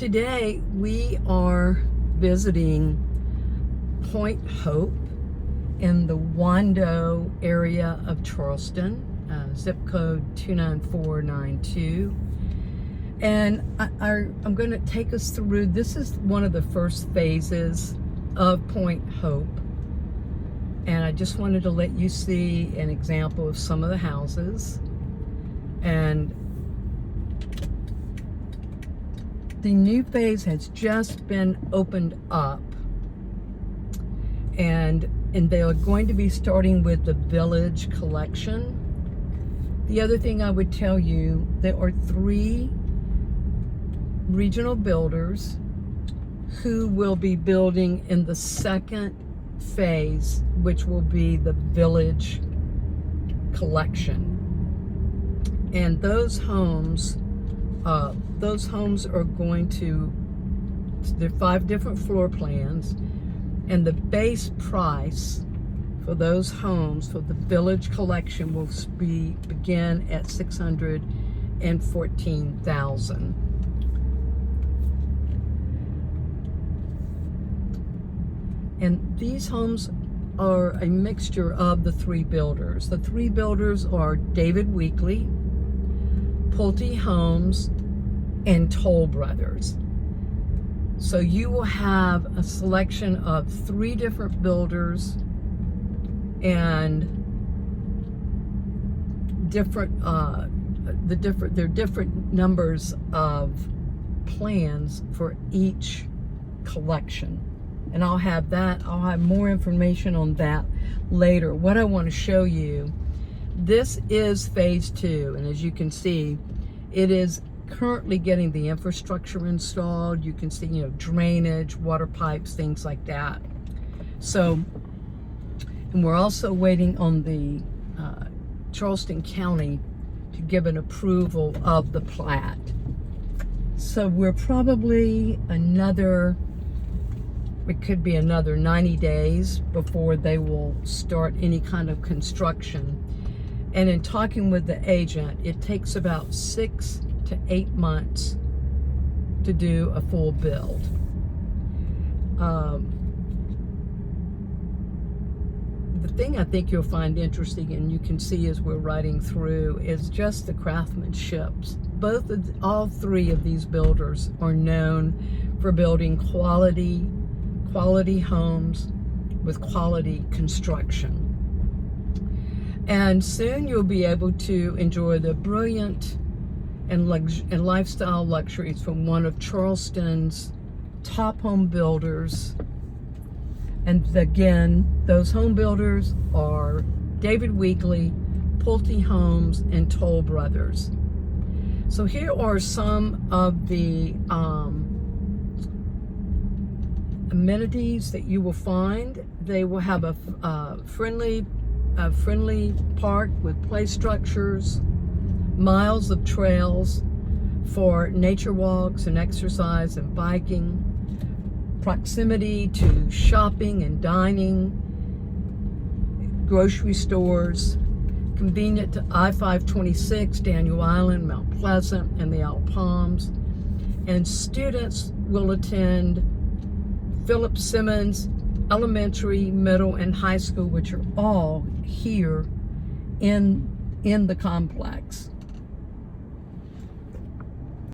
Today we are visiting Pointe Hope in the Wando area of Charleston, zip code 29492. And I'm going to take us through, this is one of the first phases of Pointe Hope. And I just wanted to let you see an example of some of the houses. And the new phase has just been opened up, and they are going to be starting with the Village Collection. The other thing I would tell you, there are 3 regional builders who will be building in the second phase, which will be the Village Collection. And those homes are going to, there are 5 different floor plans, and the base price for those homes for the Village Collection will begin at $614,000. And these homes are a mixture of the 3 builders. The 3 builders are David Weekley, Pointe Homes, and Toll Brothers. So you will have a selection of 3 different builders and there are different numbers of plans for each collection. And I'll have more information on that later. What I want to show you, this is phase 2, and as you can see, it is currently getting the infrastructure installed. You can see, drainage, water pipes, things like that. So, and we're also waiting on the Charleston County to give an approval of the plat. So we're probably it could be another 90 days before they will start any kind of construction. And in talking with the agent, it takes about 6 to 8 months to do a full build. The thing I think you'll find interesting, and you can see as we're riding through, is just the craftsmanship. All 3 of these builders are known for building quality homes with quality construction. And soon you'll be able to enjoy the brilliant and lifestyle luxuries from one of Charleston's top home builders. And again, those home builders are David Weekley, Pointe Homes, and Toll Brothers. So here are some of the amenities that you will find. They will have a friendly park with play structures, miles of trails for nature walks and exercise and biking, proximity to shopping and dining, grocery stores, convenient to I-526, Daniel Island, Mount Pleasant, and the Owl Palms. And students will attend Philip Simmons Elementary, Middle, and High School, which are all here in the complex.